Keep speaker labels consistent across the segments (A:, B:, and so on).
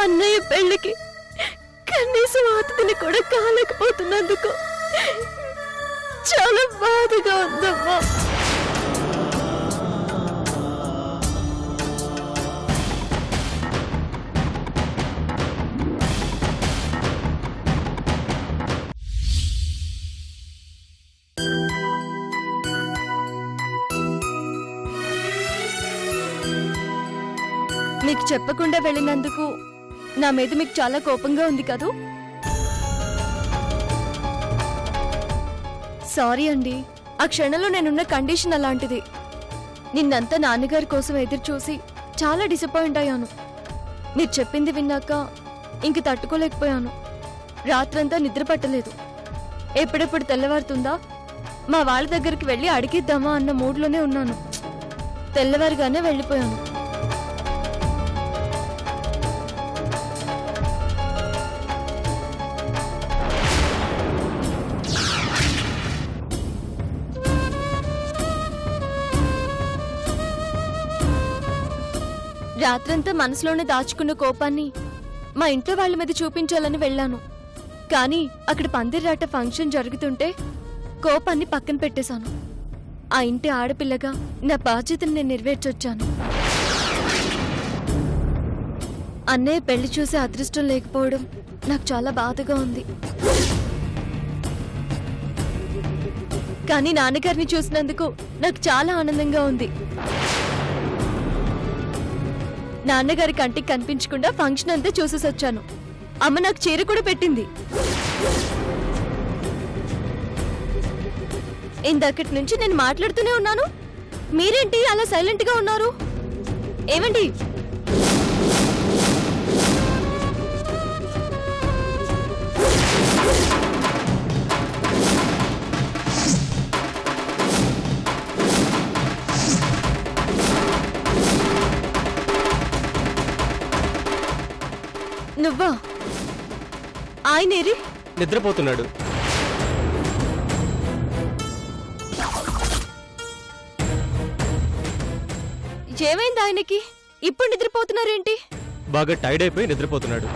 A: అన్నయ్య పెళ్లికి కనీసం అతిథిని కూడా కాలేకపోతున్నందుకు చాలా బాధగా ఉందమ్మా. మీకు చెప్పకుండా వెళ్ళినందుకు నా మీద మీకు చాలా కోపంగా ఉంది కదూ? సారీ అండి, ఆ క్షణంలో నేనున్న కండిషన్ అలాంటిది. నిన్నంతా నాన్నగారి కోసం ఎదురు చూసి చాలా డిసప్పాయింట్ అయ్యాను. మీరు చెప్పింది విన్నాక ఇంక తట్టుకోలేకపోయాను. రాత్రంతా నిద్ర పట్టలేదు. ఎప్పుడెప్పుడు తెల్లవారుతుందా మా వాళ్ళ దగ్గరికి వెళ్ళి అడిగిద్దామా అన్న మూడ్లోనే ఉన్నాను. తెల్లవారుగానే వెళ్ళిపోయాను. రాత్రంతా మనసులోనే దాచుకున్న కోపాన్ని మా ఇంట్లో వాళ్ళ మీద చూపించాలని వెళ్ళాను. కానీ అక్కడ పందిర్రాట ఫంక్షన్ జరుగుతుంటే కోపాన్ని పక్కన పెట్టేశాను. ఆ ఇంటి ఆడపిల్లగా నా బాధ్యతను నేను నెరవేర్చొచ్చాను. అన్నయ్య పెళ్లి చూసే అదృష్టం లేకపోవడం నాకు చాలా బాధగా ఉంది. కానీ నాన్నగారిని చూసినందుకు నాకు చాలా ఆనందంగా ఉంది. నాన్నగారి కంటికి కనిపించకుండా ఫంక్షన్ అంతా చూసేసొచ్చాను. అమ్మ నాకు చీర కూడా పెట్టింది. ఇందక్కడి నుంచి నేను మాట్లాడుతూనే ఉన్నాను. మీరేంటి అలా సైలెంట్ గా ఉన్నారు? ఏమండి? నువ్వా? ఆయనేరి?
B: నిద్రపోతున్నాడు.
A: ఏమైంది ఆయనకి? ఇప్పుడు నిద్రపోతున్నారేంటి?
B: బాగా టైర్డ్ అయిపోయి నిద్రపోతున్నాడు.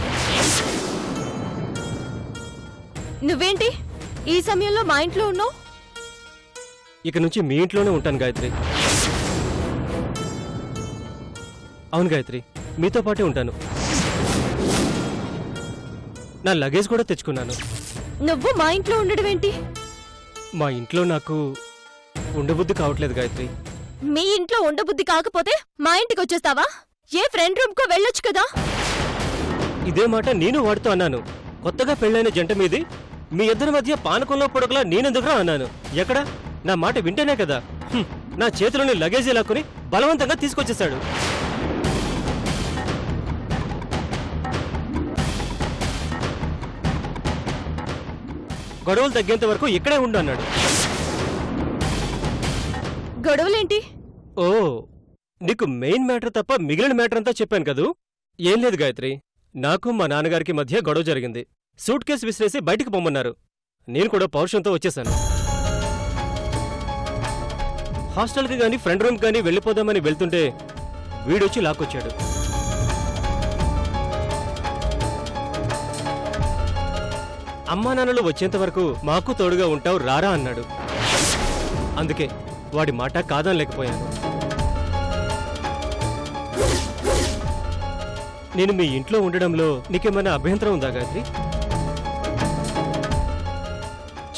A: నువ్వేంటి ఈ సమయంలో మా ఇంట్లో ఉన్నావు?
B: ఇక నుంచి మీ ఇంట్లోనే ఉంటాను గాయత్రి. అవును గాయత్రి, మీతో పాటే ఉంటాను. నా లగేజ్ కూడా తెచ్చుకున్నాను.
A: నువ్వు మా ఇంట్లో ఉండడం ఏంటి?
B: మా ఇంట్లో నాకు ఉండబుద్ధి కావట్లేదు గాయత్రి.
A: మీ ఇంట్లో ఉండబుద్ధి కాకపోతే మా ఇంటికి వచ్చేస్తావా? ఏ ఫ్రెండ్ రూమ్ కో వెళ్ళొచ్చు కదా.
B: ఇదే మాట నేను వాడుతూ అన్నాను. కొత్తగా పెళ్ళైన జంట మీది మీ ఇద్దరి మధ్య పానకంలో పొడగలా నేనెందుకురా అన్నాను. ఎక్కడ? నా మాట వింటేనే కదా. నా చేతిలోని లగేజీ లాక్కుని బలవంతంగా తీసుకొచ్చేశాడు. గొడవలు తగ్గేంత వరకు ఇక్కడే ఉండు అన్నాడు.
A: గొడవలేంటి?
B: ఓ, నీకు మెయిన్ మ్యాటర్ తప్ప మిగిలిన మ్యాటర్ అంతా చెప్పాను కదూ. ఏం లేదు గాయత్రి, నాకు మా నాన్నగారికి మధ్య గొడవ జరిగింది. సూట్ కేసు విసిరేసి బయటికి పొమ్మన్నారు. నేను కూడా పౌరుషంతో వచ్చేశాను. హాస్టల్కి గానీ ఫ్రెండ్ రూమ్కి గానీ వెళ్ళిపోదామని వెళ్తుంటే వీడొచ్చి లాక్కొచ్చాడు. అమ్మా నాన్నలు వచ్చేంత వరకు మాకు తోడుగా ఉంటావు రారా అన్నాడు. అందుకే వాడి మాట కాదనలేకపోయాను. నేను మీ ఇంట్లో ఉండడంలో నీకేమైనా అభ్యంతరం ఉందా గాయత్రి?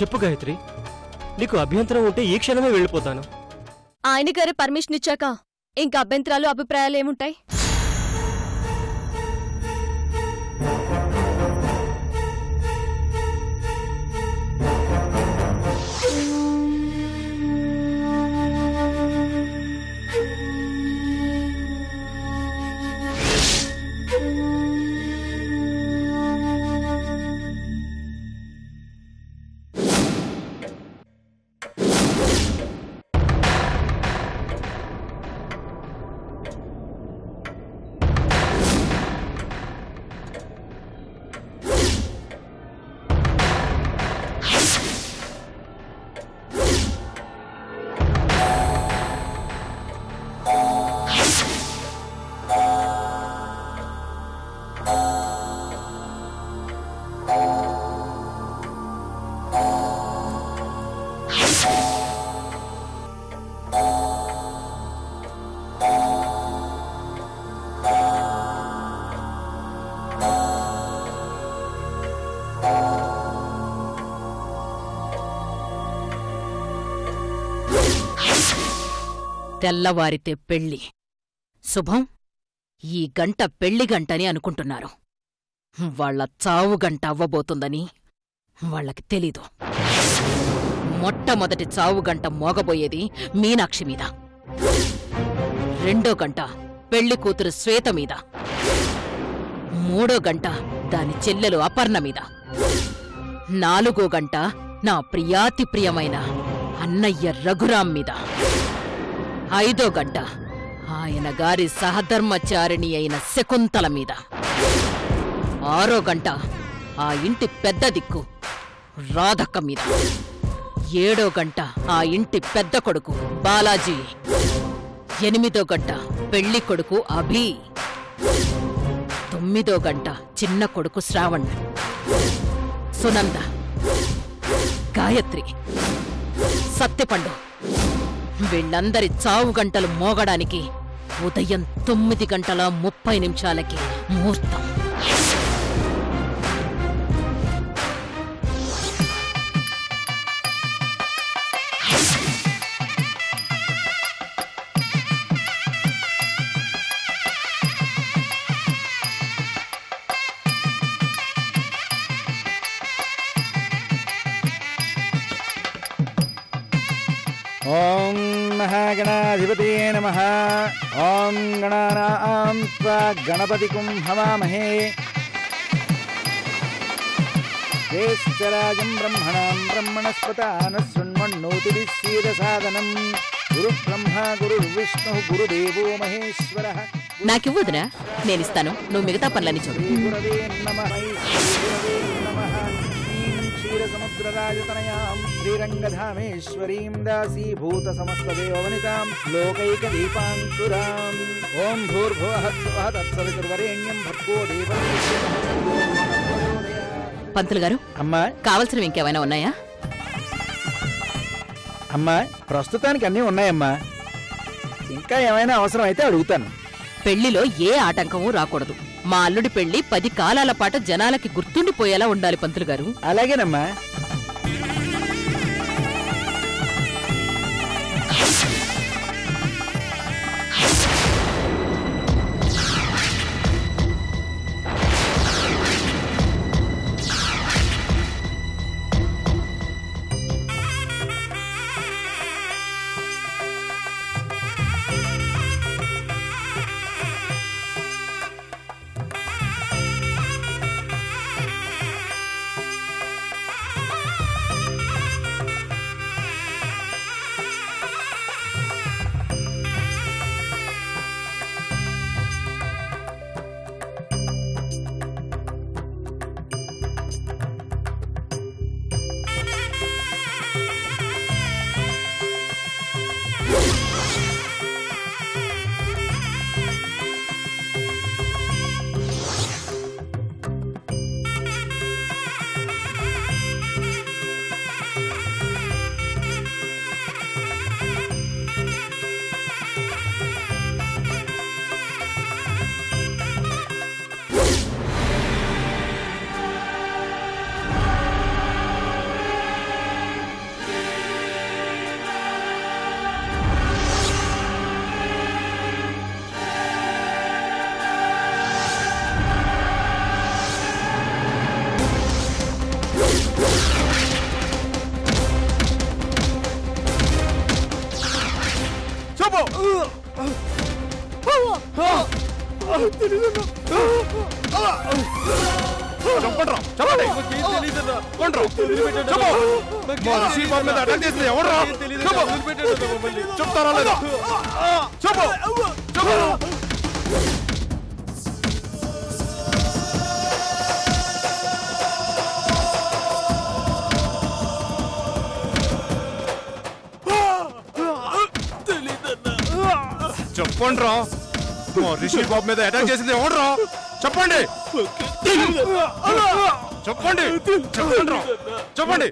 B: చెప్పు గాయత్రి, నీకు అభ్యంతరం ఉంటే ఈ క్షణమే వెళ్ళిపోతాను.
A: ఆయన గారే పర్మిషన్ ఇచ్చాక ఇంకా అభ్యంతరాలు అభిప్రాయాలు ఏముంటాయి?
C: తెల్లవారితే పెళ్ళి. శుభం, ఈ గంట పెళ్లి గంటని అనుకుంటున్నారు. వాళ్ల చావు గంట అవ్వబోతుందని వాళ్లకి తెలీదు. మొట్టమొదటి చావు గంట మోగబోయేది మీనాక్షి మీద, రెండో గంట పెళ్లి కూతురు శ్వేత మీద, మూడో గంట దాని చెల్లెలు అపర్ణ మీద, నాలుగో గంట నా ప్రియాతి ప్రియమైన అన్నయ్య రఘురాం మీద, ఐదో గంట ఆయన గారి సహధర్మచారిణి అయిన శకుంతల మీద, ఆరో గంట ఆ ఇంటి పెద్ద దిక్కు రాధక్క మీద, ఏడో గంట ఆ ఇంటి పెద్ద కొడుకు బాలాజీ, ఎనిమిదో గంట పెళ్లి కొడుకు అభి, తొమ్మిదో గంట చిన్న కొడుకు శ్రావణ్, సునంద, గాయత్రి, సత్యపండు. వీళ్ళందరి చావు గంటలు మోగడానికి ఉదయం 9:30 ముహూర్తం.
D: ఓం మహాగణాధిపతయే నమః. ఓం గణానాం త్వా గణపతిం హవామహే. జ్యేష్ఠరాజం బ్రహ్మణాం బ్రహ్మణస్పతాన శృణ్వన్నోతిభిः సీదసాదనం. గురు బ్రహ్మ గురు విష్ణు గురుదేవో మహేశ్వరః.
C: నాకివ్వదురా, నేనిస్తాను, నువ్వు మిగతా పనులని చూడు.
D: గురవే నమః. గురవే నమః. క్షీరసముద్రరాజతనయాం శ్రీరంగధామేశ్వరీం దాసీభూత సమస్తదేవవనితాం లోకైకదీపాంకురాం. ఓం భూర్భువః స్వః తత్సవితుర్వరేణ్యం భర్గో దేవస్య.
C: పంతులు గారు,
D: అమ్మా,
C: కావలసినవి ఇంకేమైనా ఉన్నాయా?
D: అమ్మా, ప్రస్తుతానికి అన్నీ ఉన్నాయమ్మా. ఇంకా ఏమైనా అవసరం అయితే అడుగుతాను.
C: పెళ్లిలో ఏ ఆటంకమూ రాకూడదు. మా అల్లుడి పెళ్లి 10 కాలాల పాటు జనాలకి గుర్తుండిపోయేలా ఉండాలి పంతులు గారు.
D: అలాగేనమ్మా. చెప్తారా లేదా? చెప్పు. చెప్పండి రా, రిషి బాబు మీద అటాక్ చేసింది ఎవడరా? చెప్పండి. చెప్పండి. చెప్పండి రా, చెప్పండి.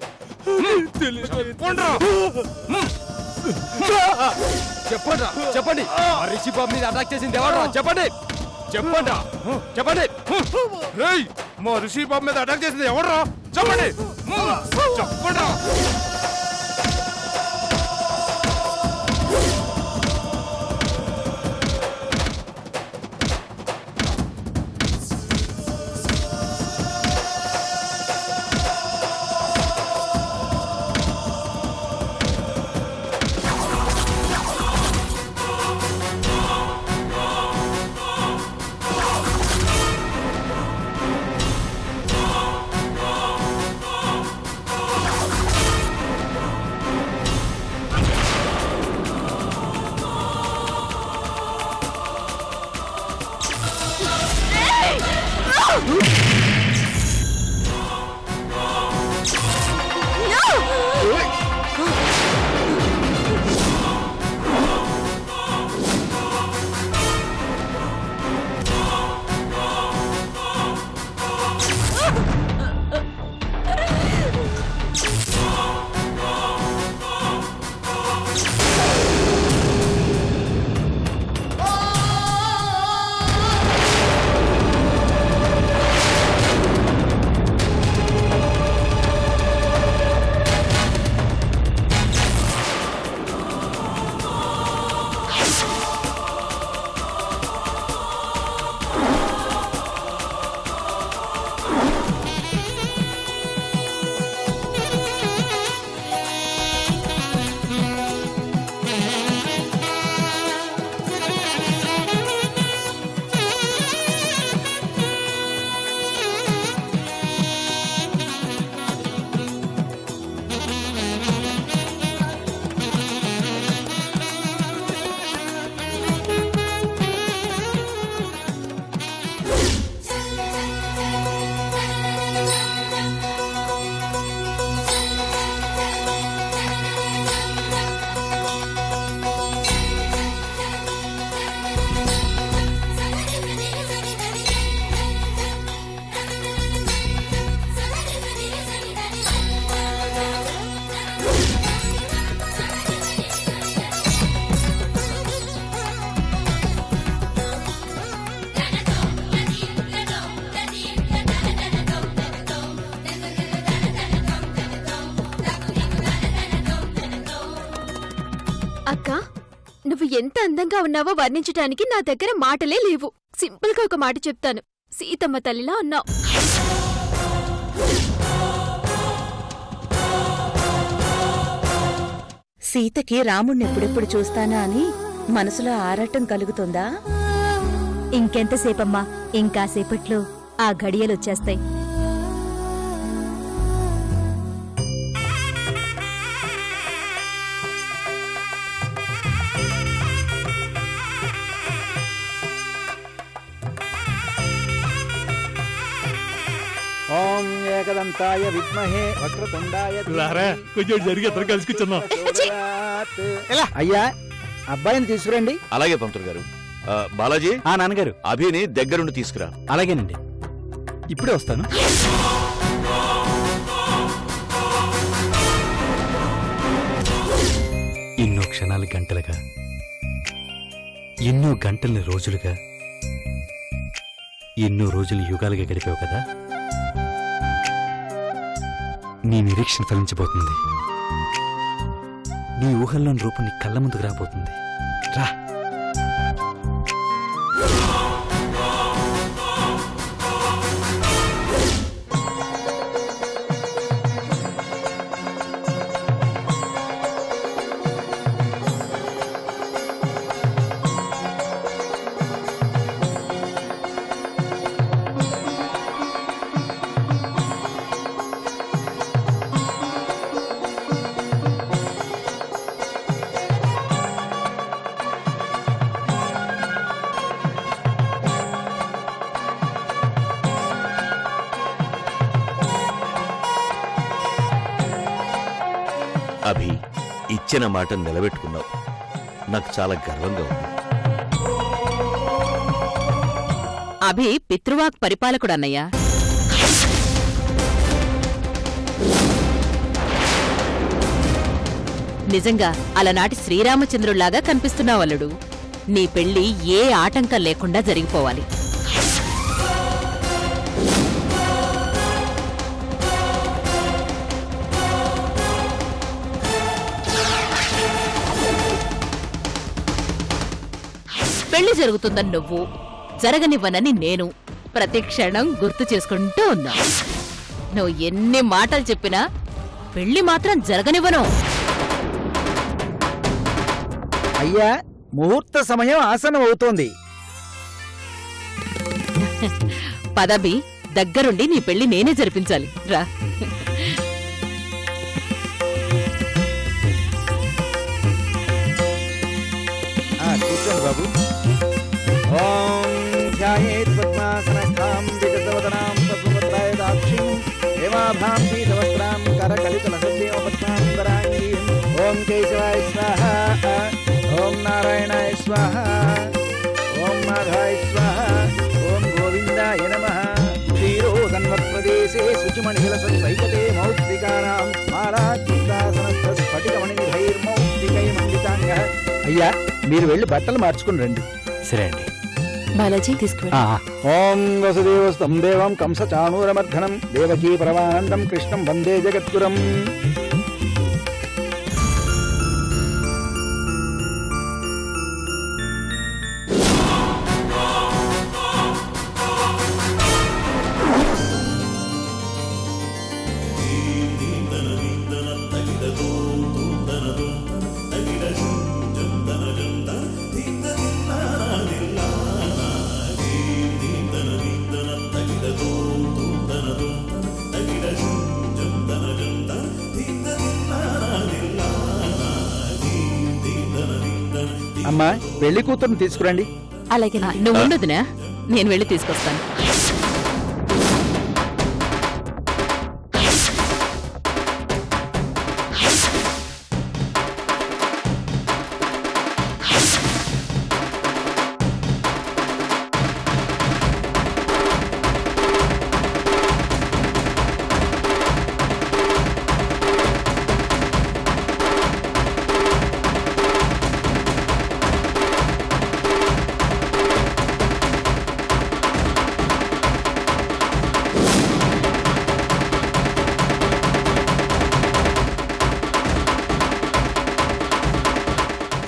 D: చెప్పండి చెప్పండి. రిషి బాబు మీద అటాక్ చేసింది ఎవడరా? చెప్పండి. చెప్పండి చెప్పండి. మా రిషి బాబు మీద అటాక్ చేసింది ఎవడరా? చెప్పండి. చెప్పండి.
A: అక్క, నువ్వు ఎంత అందంగా ఉన్నావో వర్ణించటానికి నా దగ్గర మాటలే లేవు. సింపుల్ గా ఒక మాట చెప్తాను, సీతమ్మ తల్లిలా ఉన్నావు.
E: సీతకి రాముణ్ణి ఎప్పుడెప్పుడు చూస్తానా అని మనసులో ఆరాటం కలుగుతుందా?
F: ఇంకెంతసేపమ్మా, ఇంకాసేపట్లో ఆ ఘడియలొచ్చేస్తాయి.
G: ఓం ఏకదంతాయ విద్మహే వక్రతుండాయ
D: కొంచెం జరిగి ఇద్దరు కలిసి కూర్చున్నాం.
G: అయ్యా, అబ్బాయిని తీసుకురండి.
H: అలాగే పంతులు గారు. బాలాజీ,
G: నాన్నగారు,
H: అభిని దగ్గరుండి తీసుకురా.
G: అలాగేనండి, ఇప్పుడే వస్తాను.
I: ఎన్నో క్షణాలు గంటలుగా, ఎన్నో గంటల్ని రోజులుగా, ఎన్నో రోజులు యుగాలుగా గడిపావు కదా. నీ నిరీక్షణ ఫలించబోతుంది. నీ ఊహల్లోని రూపం నీ కళ్ళ ముందుకు రాబోతుంది. రా.
H: అభి, ఇచ్చిన మాట నిలబెట్టుకున్నావు. నాకు చాలా గర్వంగా ఉంది.
C: అభి పితృవాక్ పరిపాలకుడన్నయ్యా. నిజంగా అలనాటి శ్రీరామచంద్రుళ్లాగా కనిపిస్తున్నావల్లుడు. నీ పెళ్లి ఏ ఆటంకం లేకుండా జరిగిపోవాలి. పెళ్లి జరుగుతుందని నువ్వు, జరగనివ్వనని నేను ప్రతి క్షణం గుర్తు చేసుకుంటూ ఉన్నా. నువ్వు ఎన్ని మాటలు చెప్పినా పెళ్లి మాత్రం జరగనివ్వను.
G: అయ్యా, ముహూర్త సమయం ఆసనం అవుతోంది.
C: పదబి, దగ్గరుండి నీ పెళ్లి నేనే జరిపించాలి. రా.
G: కూర్చోండి బాబు. ఓం ధ్యాయేత్ పద్మాసనస్థాం విగతవదనా పద్మనాభాం పీతవస్త్రాం కరకలితలసద్దేవపద్మాం వరాంగీం ఓం కేశవాయ స్వాహ ఓం నారాయణాయ స్వాహ ఓం మాధవాయ స్వాహ ఓం గోవిందాయ నమః క్షీరోదన్వత్ప్రదేశే శుచిమణిలసైకతే మౌక్తికానాం మాలాస్ఫటికమణిభైర్మౌక్తికైమండితాంగ. అయ్యా మీరు వెళ్ళి బట్టలు మార్చుకుని రండి.
I: సరే అండి.
E: బాలాజీ తీసుకురా.
G: ఓం వసుదేవస్తం దేవం కంసచాణూరమర్ధనం దేవకీ పరమానందం కృష్ణం వందే జగద్గురం. అమ్మా పెళ్లి కూతురుని తీసుకురండి.
E: అలాగే
C: నువ్వు ఉండదునా, నేను వెళ్ళి తీసుకొస్తాను.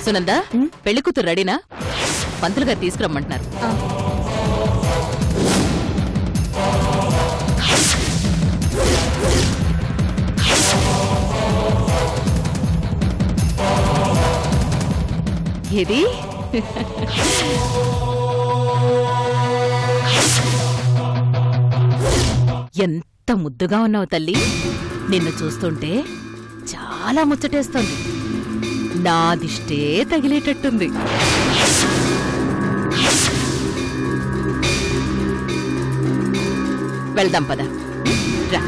C: సునంద, పెళ్లి కూతురు రెడీనా? పంతులు గారు తీసుకురమ్మంటున్నారు. ఏది ఎంత ముద్దుగా ఉన్నావు తల్లి. నిన్ను చూస్తుంటే చాలా ముచ్చటేస్తోంది. నా దిష్టే తగిలేటట్టుంది. వెళ్దాం పద. రా.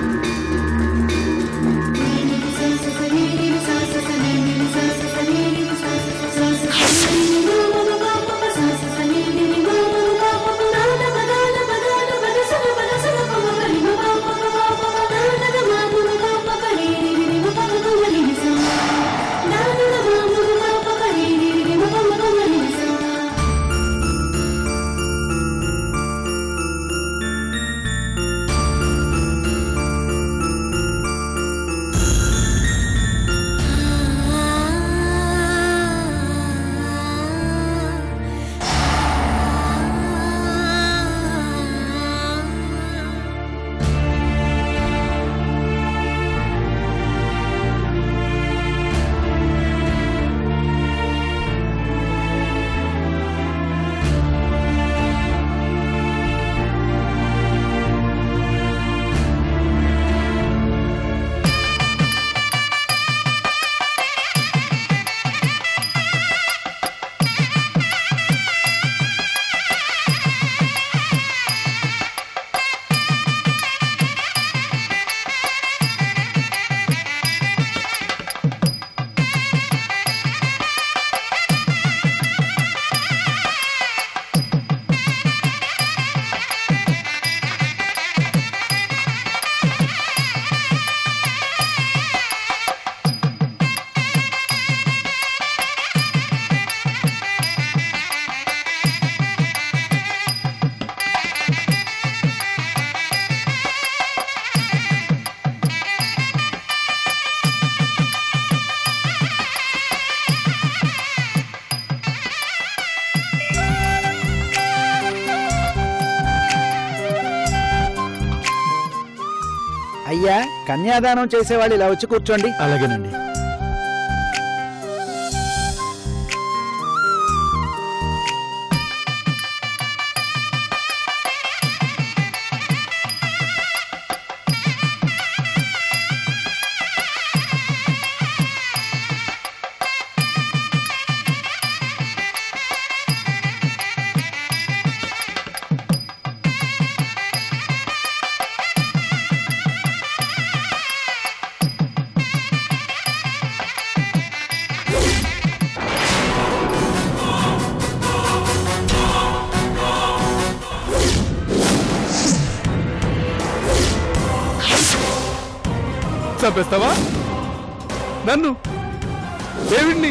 G: అయ్యా కన్యాదానం చేసేవాళ్ళు ఇలా వచ్చి కూర్చోండి.
I: అలాగేనండి.
D: చంపేస్తావా? నన్ను, డేవిడ్ని?